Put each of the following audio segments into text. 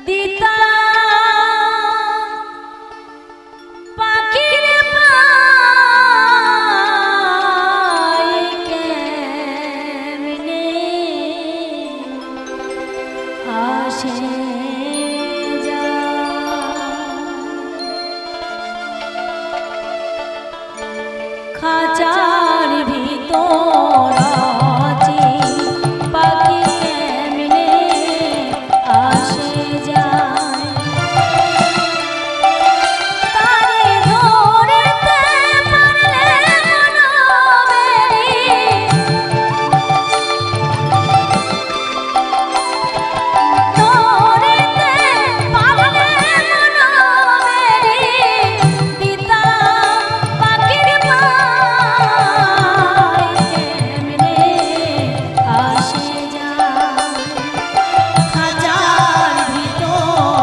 দিতা পাখির পায় কেমনে আসে খাঁচার ভিতর আছে পাখি কেমনে আসে যায় তারে ধরতে পারলে মনমেরি ধরতে পারলে মনমেরি দিতা পাখির আসে যায় খাঁচার ভিতর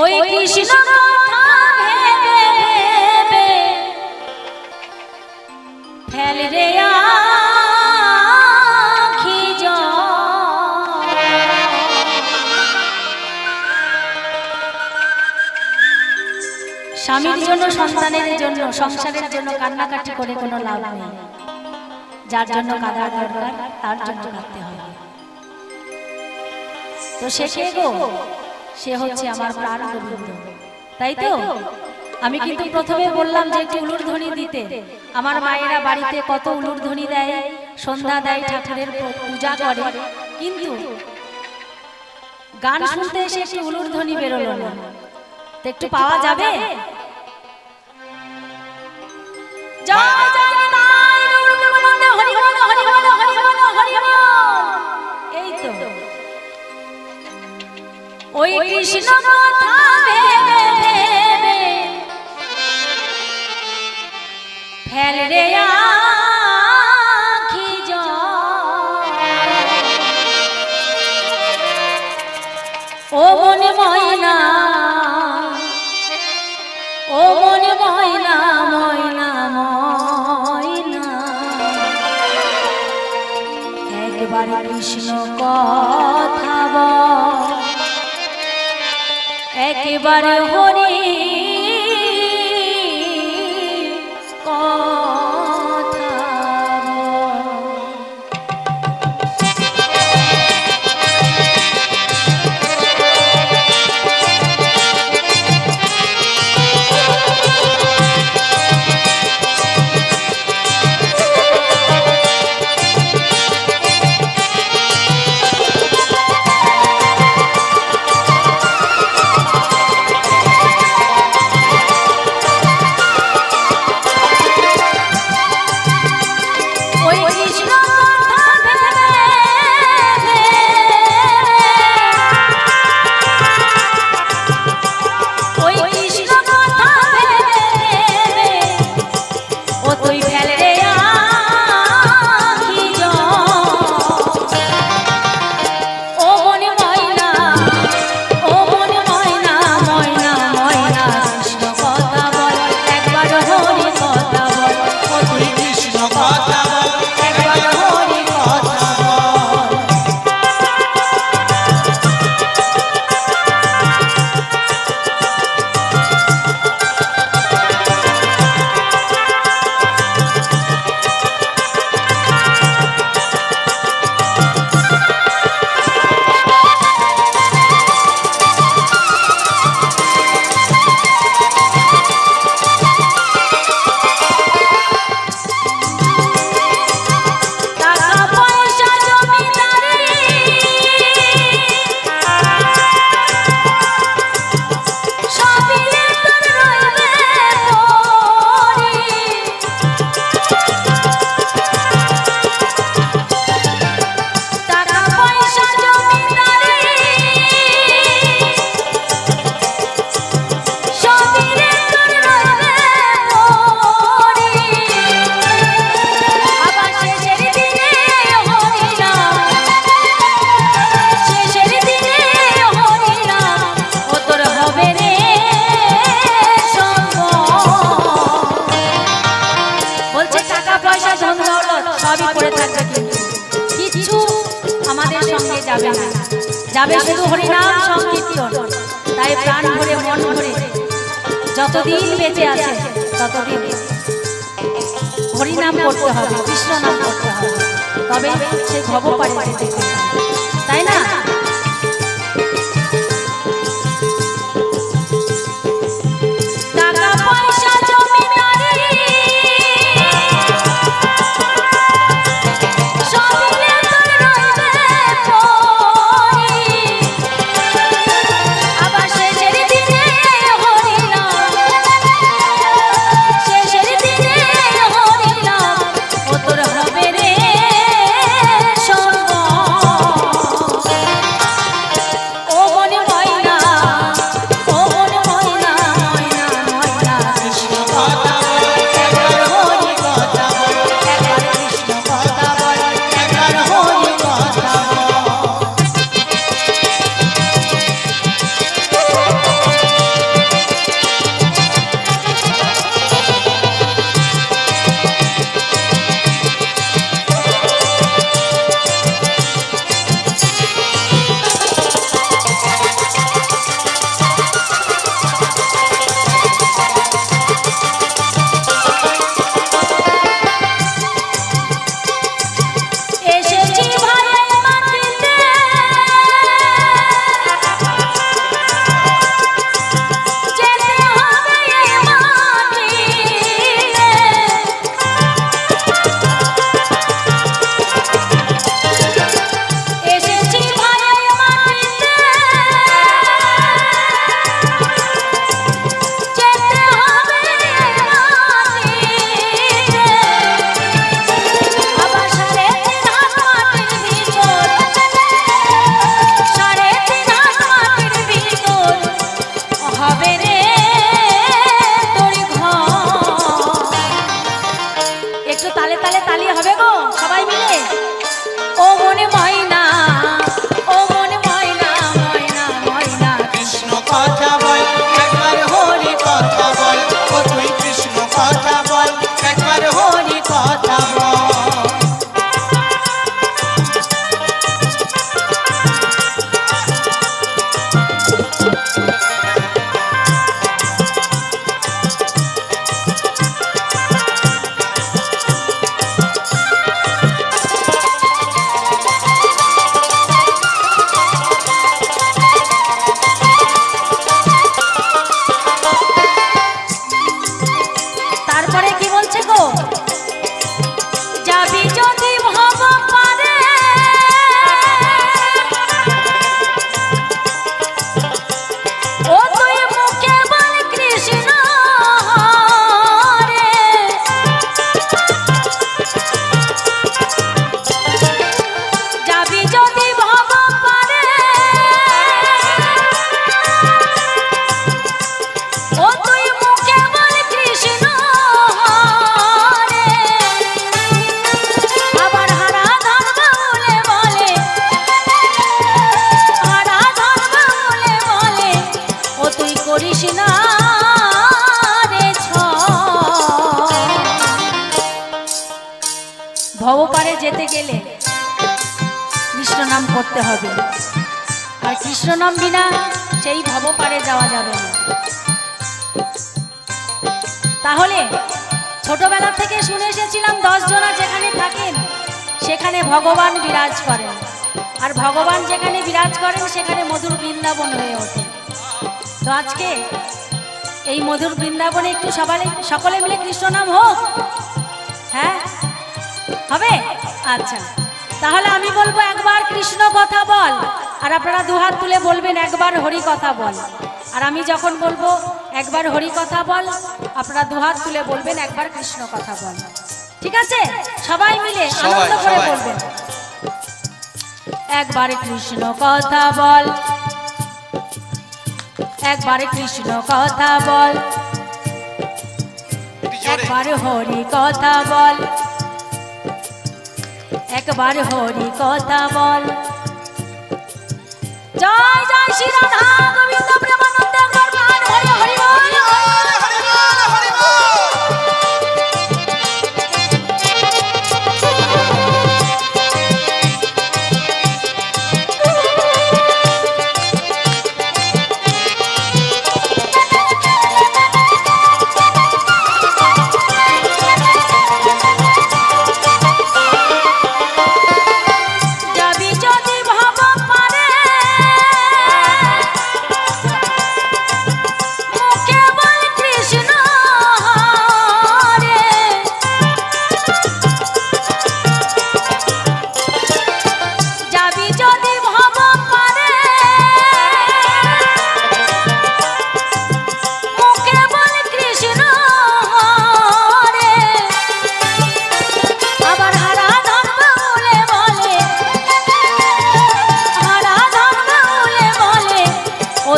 ওই কৃষ্ণ কথা ভেবে ভেবে ফেল রে আখি জল। স্বামীর জন্য, সন্তানের জন্য, সংসারের জন্য কান্নাকাটি করে কোনো লাভ নেই। যার জন্য কাঁদার দরকার তার জন্য কাঁদতে হবে। তো সে কে গো? সে হচ্ছে আমার প্রাণ গোবিন্দ, তাই তো? আমি কিন্তু প্রথমে বললাম যে একটু উলুর ধ্বনি দিতে। আমার মায়েরা বাড়িতে কত উলুর ধ্বনি দেয়, সন্ধ্যা দেয়, ঠাকুরের পূজা করে, কিন্তু গান শুনতে এসে একটু উলুর ধ্বনি বেরোলো না। তো একটু পাওয়া যাবে? এই তো ওই কৃষ্ণ কথা ভেবে ভেবে ফেল রে আখি জল। ও মনে ময়না, ও মনে ময়না, ময়না ময়না, একবার কৃষ্ণ কথা বল, একেবারে হরি কথা যাবে শুধু হরিনাম সংকীর্তন। তাই প্রাণ ভরে মন ভরে যতদিন বেঁচে আছে ততদিন হরিনাম করতে হবে, কৃষ্ণ নাম করতে হবে, তবে সে ভব পারে, তাই না? Oh করিস না রে ভবপারে যেতে গেলে কৃষ্ণ নাম করতে হবে, আর কৃষ্ণ নাম বিনা সেই ভবপারে যাওয়া যাবে না। তাহলে ছোটবেলা থেকে শুনে এসেছিলাম 10 জনা যেখানে থাকেন সেখানে ভগবান বিরাজ করেন, আর ভগবান যেখানে বিরাজ করেন সেখানে মধুর বৃন্দাবন হয়ে ওঠে। তো আজকে এই মধুর বৃন্দাবনে একটু সকলে মিলে কৃষ্ণ নাম হোক। হ্যাঁ হবে? আচ্ছা, তাহলে আমি বলবো একবার কৃষ্ণ কথা বল, আর আপনারা দুহাত তুলে বলবেন একবার হরি কথা বল। আর আমি যখন বলবো একবার হরি কথা বল, আপনারা দুহাত তুলে বলবেন একবার কৃষ্ণ কথা বল। ঠিক আছে? সবাই মিলে আনন্দ করে বলবেন। একবার কৃষ্ণ কথা বল, একবার কৃষ্ণ কথা বল, একবার হরি কথা বল, একবার হরি কথা বল। জয় জয় শ্রী রাধা গোবিন্দ প্রেমানন্দ একবার প্রাণ ভরে হরি বল।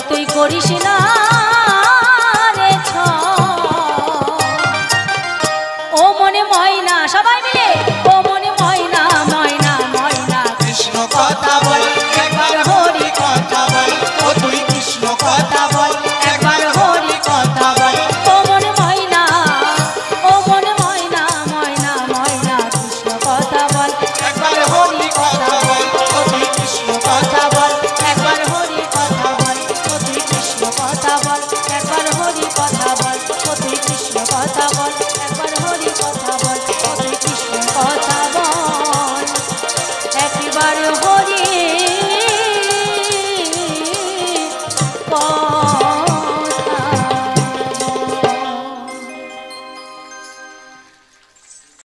তুই করিস না